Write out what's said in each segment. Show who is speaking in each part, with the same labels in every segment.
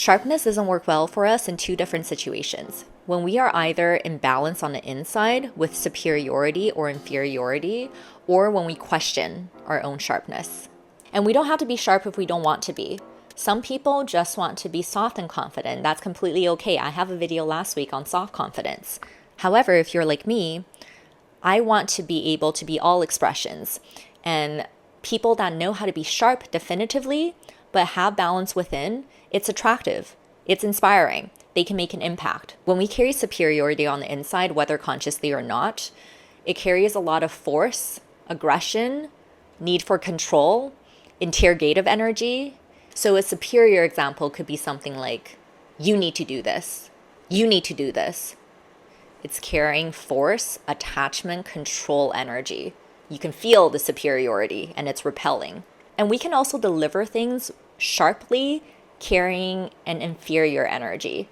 Speaker 1: Sharpness doesn't work well for us in two different situations. When we are either in balance on the inside with superiority or inferiority, or when we question our own sharpness. And we don't have to be sharp if we don't want to be. Some people just want to be soft and confident. That's completely okay. I have a video last week on soft confidence. However, if you're like me, I want to be able to be all expressions. And people that know how to be sharp definitively, but have balance within, it's attractive. It's inspiring. They can make an impact. When we carry superiority on the inside, whether consciously or not, it carries a lot of force, aggression, need for control, interrogative energy. So a superior example could be something like, you need to do this. You need to do this. It's carrying force, attachment, control energy. You can feel the superiority and it's repelling. And we can also deliver things sharply, carrying an inferior energy.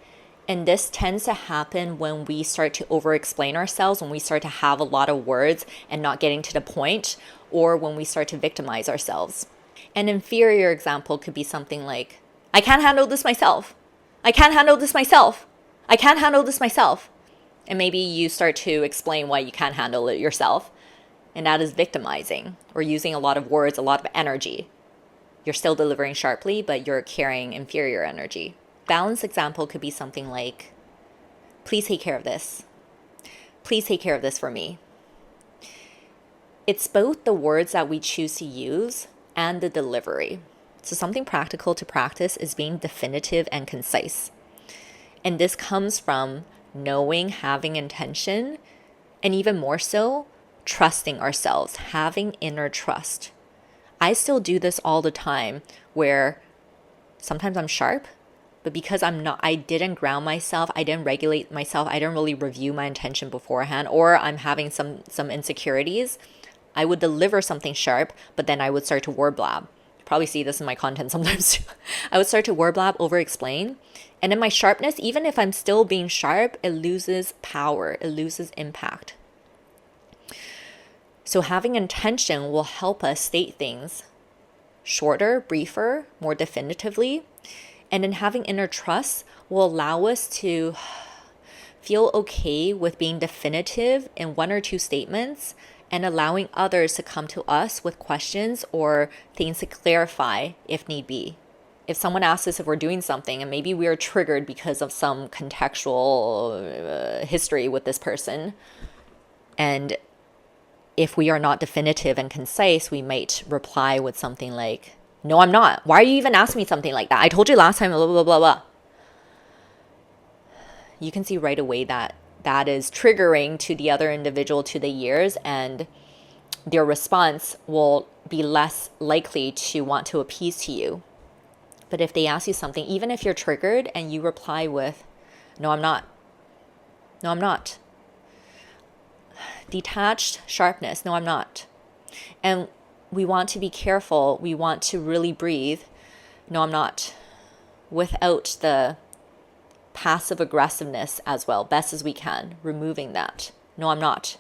Speaker 1: And this tends to happen when we start to over-explain ourselves, when we start to have a lot of words and not getting to the point, or when we start to victimize ourselves. An inferior example could be something like, I can't handle this myself. I can't handle this myself. I can't handle this myself. And maybe you start to explain why you can't handle it yourself. And that is victimizing or using a lot of words, a lot of energy. You're still delivering sharply, but you're carrying inferior energy. Balance example could be something like, please take care of this. Please take care of this for me. It's both the words that we choose to use and the delivery. So something practical to practice is being definitive and concise. And this comes from knowing, having intention, and even more so, trusting ourselves, having inner trust. I still do this all the time where sometimes I'm sharp, but because I didn't ground myself, I didn't regulate myself, I didn't really review my intention beforehand, or I'm having some insecurities, I would deliver something sharp, but then I would start to word blab. Probably see this in my content sometimes too. I would start to word blab, over-explain. And in my sharpness, even if I'm still being sharp, it loses power, it loses impact. So having intention will help us state things shorter, briefer, more definitively. And then having inner trust will allow us to feel okay with being definitive in one or two statements and allowing others to come to us with questions or things to clarify if need be. If someone asks us if we're doing something and maybe we are triggered because of some contextual history with this person, and if we are not definitive and concise, we might reply with something like, no, I'm not. Why are you even asking me something like that? I told you last time, blah, blah, blah, blah. You can see right away that that is triggering to the other individual to the ears, and their response will be less likely to want to appease to you. But if they ask you something, even if you're triggered and you reply with, no, I'm not. No, I'm not. Detached sharpness. No, I'm not. And we want to be careful. We want to really breathe. No, I'm not. Without the passive aggressiveness as well, best as we can, removing that. No, I'm not.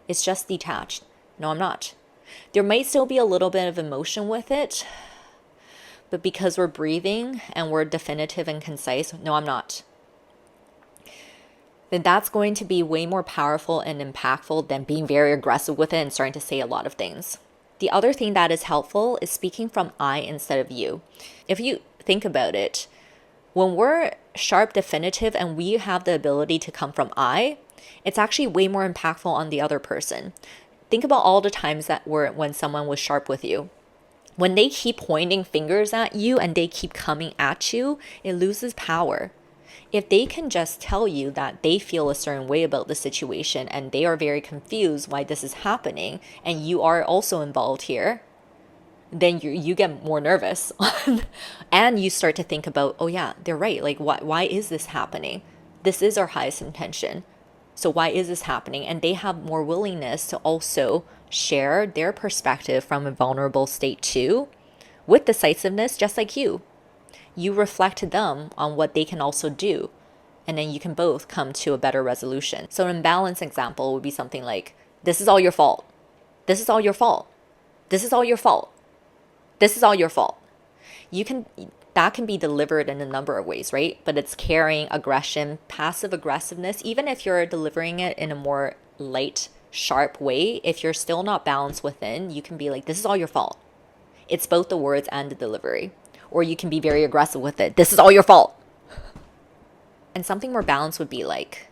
Speaker 1: It's just detached. No, I'm not. There might still be a little bit of emotion with it, but because we're breathing and we're definitive and concise, no, I'm not. Then that's going to be way more powerful and impactful than being very aggressive with it and starting to say a lot of things. The other thing that is helpful is speaking from I instead of you. If you think about it, when we're sharp, definitive, and we have the ability to come from I, it's actually way more impactful on the other person. Think about all the times that when someone was sharp with you. When they keep pointing fingers at you and they keep coming at you, it loses power. If they can just tell you that they feel a certain way about the situation and they are very confused why this is happening and you are also involved here, then you get more nervous and you start to think about, oh yeah, they're right. Like, why is this happening? This is our highest intention. So why is this happening? And they have more willingness to also share their perspective from a vulnerable state too, with decisiveness, just like you. You reflect to them on what they can also do. And then you can both come to a better resolution. So an imbalance example would be something like, this is all your fault. This is all your fault. This is all your fault. This is all your fault. that can be delivered in a number of ways, right? But it's carrying aggression, passive aggressiveness. Even if you're delivering it in a more light, sharp way, if you're still not balanced within, you can be like, this is all your fault. It's both the words and the delivery. Or you can be very aggressive with it. This is all your fault. And something more balanced would be like,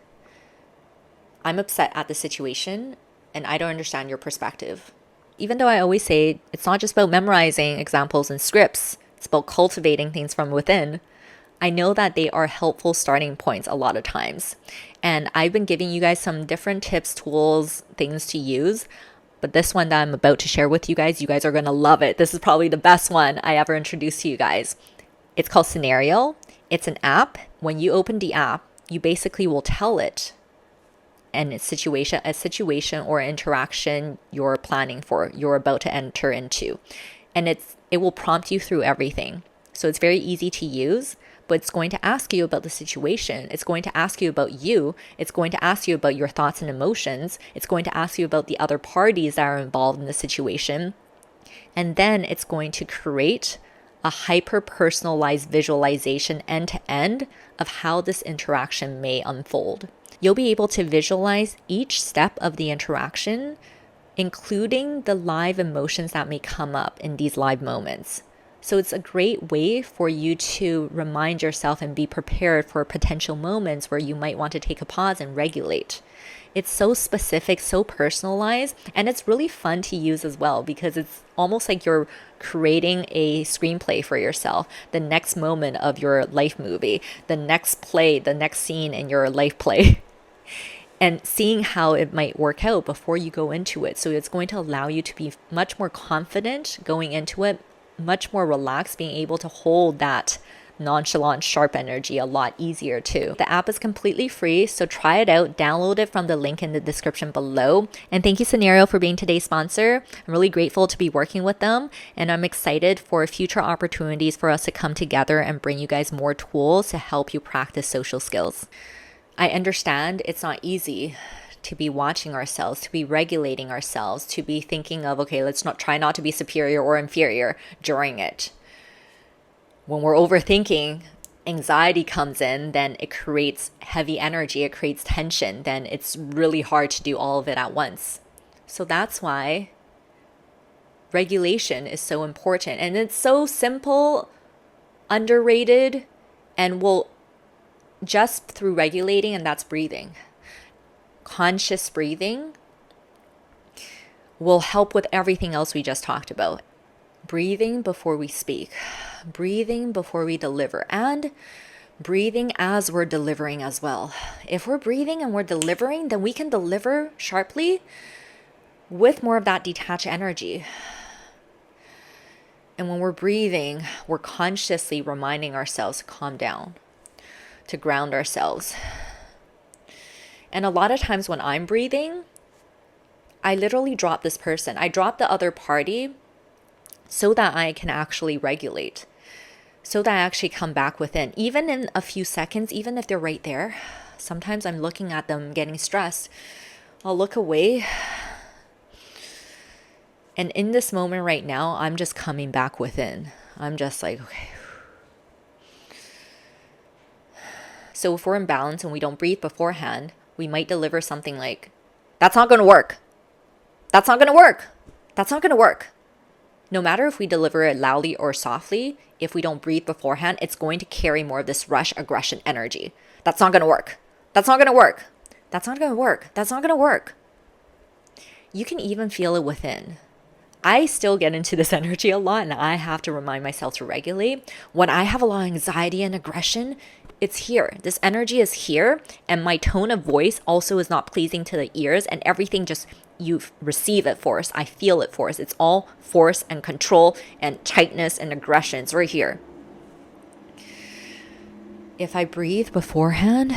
Speaker 1: I'm upset at the situation and I don't understand your perspective. Even though I always say it's not just about memorizing examples and scripts, it's about cultivating things from within. I know that they are helpful starting points a lot of times. And I've been giving you guys some different tips, tools, things to use. But this one that I'm about to share with you guys are going to love it. This is probably the best one I ever introduced to you guys. It's called Scenario. It's an app. When you open the app, you basically will tell it a situation or interaction you're planning for, you're about to enter into. And it will prompt you through everything. So it's very easy to use, but it's going to ask you about the situation. It's going to ask you about you. It's going to ask you about your thoughts and emotions. It's going to ask you about the other parties that are involved in the situation. And then it's going to create a hyper-personalized visualization end to end of how this interaction may unfold. You'll be able to visualize each step of the interaction, including the live emotions that may come up in these live moments. So it's a great way for you to remind yourself and be prepared for potential moments where you might want to take a pause and regulate. It's so specific, so personalized, and it's really fun to use as well because it's almost like you're creating a screenplay for yourself, the next moment of your life movie, the next play, the next scene in your life play. And seeing how it might work out before you go into it. So it's going to allow you to be much more confident going into it, much more relaxed, being able to hold that nonchalant, sharp energy a lot easier too. The app is completely free, so try it out. Download it from the link in the description below. And thank you, Scenario, for being today's sponsor. I'm really grateful to be working with them, and I'm excited for future opportunities for us to come together and bring you guys more tools to help you practice social skills. I understand it's not easy to be watching ourselves, to be regulating ourselves, to be thinking of, okay, let's try not to be superior or inferior during it. When we're overthinking, anxiety comes in, then it creates heavy energy, it creates tension, then it's really hard to do all of it at once. So that's why regulation is so important. And it's so simple, underrated, and will just through regulating, and that's breathing. Conscious breathing will help with everything else we just talked about. Breathing before we speak, breathing before we deliver, and breathing as we're delivering as well. If we're breathing and we're delivering, then we can deliver sharply with more of that detached energy. And when we're breathing, we're consciously reminding ourselves to calm down, to ground ourselves. And a lot of times when I'm breathing, I literally drop this person. I drop the other party so that I can actually regulate, so that I actually come back within. Even in a few seconds, even if they're right there, sometimes I'm looking at them getting stressed. I'll look away. And in this moment right now, I'm just coming back within. I'm just like, okay. So if we're in balance and we don't breathe beforehand, we might deliver something like, that's not going to work. That's not going to work. That's not going to work. No matter if we deliver it loudly or softly, if we don't breathe beforehand, it's going to carry more of this rush aggression energy. That's not going to work. That's not going to work. That's not going to work. That's not going to work. You can even feel it within. I still get into this energy a lot, and I have to remind myself to regulate. When I have a lot of anxiety and aggression, it's here. This energy is here, and my tone of voice also is not pleasing to the ears, and everything just, you receive it force. I feel it force. It's all force and control and tightness and aggression. It's right here. If I breathe beforehand,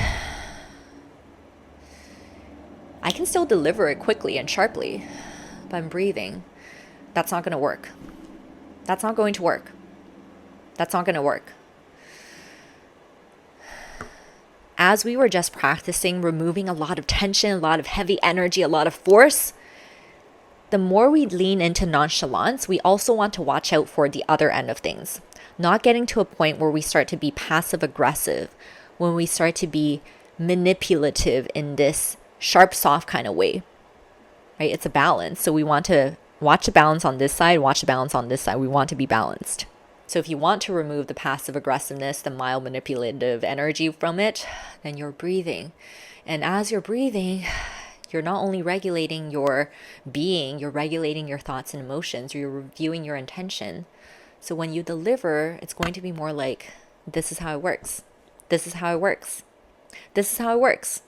Speaker 1: I can still deliver it quickly and sharply, but I'm breathing. That's not going to work. That's not going to work. That's not going to work. As we were just practicing removing a lot of tension, a lot of heavy energy, a lot of force, the more we lean into nonchalance, we also want to watch out for the other end of things. Not getting to a point where we start to be passive aggressive, when we start to be manipulative in this sharp, soft kind of way, right? It's a balance. So we want to watch the balance on this side, watch the balance on this side. We want to be balanced. So if you want to remove the passive aggressiveness, the mild manipulative energy from it, then you're breathing. And as you're breathing, you're not only regulating your being, you're regulating your thoughts and emotions, you're reviewing your intention. So when you deliver, it's going to be more like, this is how it works. This is how it works. This is how it works.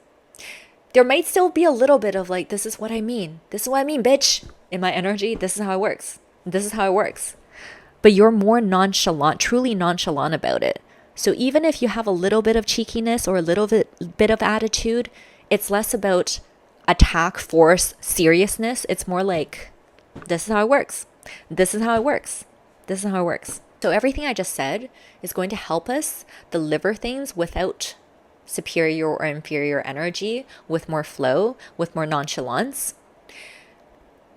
Speaker 1: There might still be a little bit of like, this is what I mean. This is what I mean, bitch. In my energy, this is how it works. This is how it works. But you're more nonchalant, truly nonchalant about it. So even if you have a little bit of cheekiness or a little bit of attitude, it's less about attack, force, seriousness. It's more like, this is how it works. This is how it works. This is how it works. So everything I just said is going to help us deliver things without superior or inferior energy, with more flow, with more nonchalance.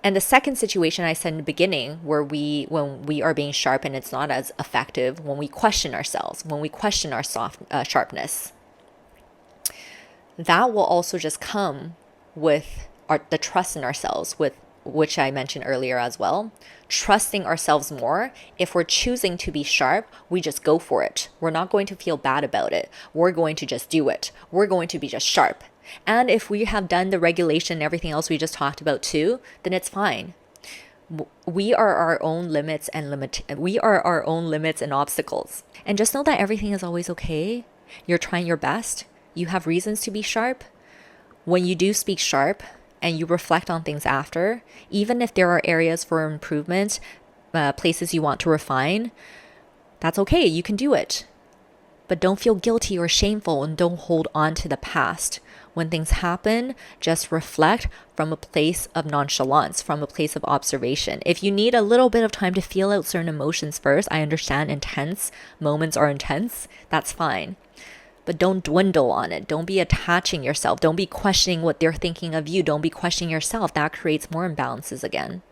Speaker 1: And the second situation I said in the beginning, where when we are being sharp and it's not as effective, when we question ourselves, when we question our sharpness, that will also just come with the trust in ourselves, with which I mentioned earlier as well. Trusting ourselves more. If we're choosing to be sharp, we just go for it. We're not going to feel bad about it. We're going to just do it. We're going to be just sharp. And if we have done the regulation and everything else we just talked about too, then it's fine. We are our own limits and obstacles. And just know that everything is always okay. You're trying your best. You have reasons to be sharp. When you do speak sharp and you reflect on things after, even if there are areas for improvement, places you want to refine, that's okay. You can do it. But don't feel guilty or shameful, and don't hold on to the past. When things happen, just reflect from a place of nonchalance, from a place of observation. If you need a little bit of time to feel out certain emotions first, I understand intense moments are intense. That's fine. But don't dwindle on it. Don't be attaching yourself. Don't be questioning what they're thinking of you. Don't be questioning yourself. That creates more imbalances again.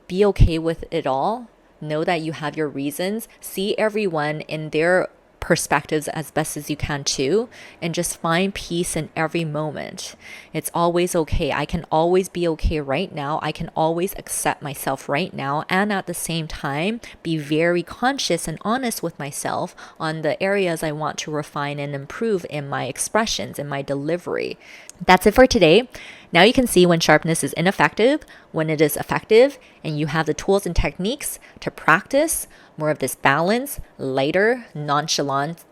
Speaker 1: Be okay with it all. Know that you have your reasons. See everyone in their perspectives as best as you can too, and just find peace in every moment. It's always okay. I can always be okay right now. I can always accept myself right now, and at the same time be very conscious and honest with myself on the areas I want to refine and improve in my expressions, in my delivery. That's it for today. Now you can see when sharpness is ineffective, when it is effective, and you have the tools and techniques to practice more of this balanced, lighter, nonchalant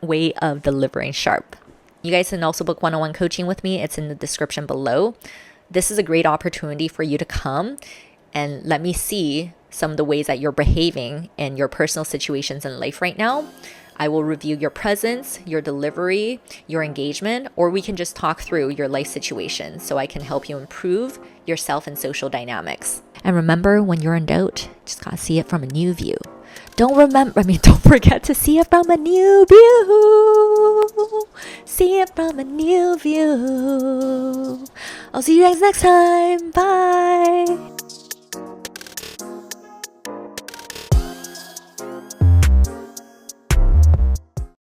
Speaker 1: way of delivering sharp. You guys can also book one-on-one coaching with me. It's in the description below. This is a great opportunity for you to come and let me see some of the ways that you're behaving in your personal situations in life right now. I will review your presence, your delivery, your engagement, or we can just talk through your life situation so I can help you improve yourself and social dynamics. And remember, when you're in doubt, just gotta see it from a new view. Don't forget to see it from a new view. See it from a new view. I'll see you guys next time. Bye.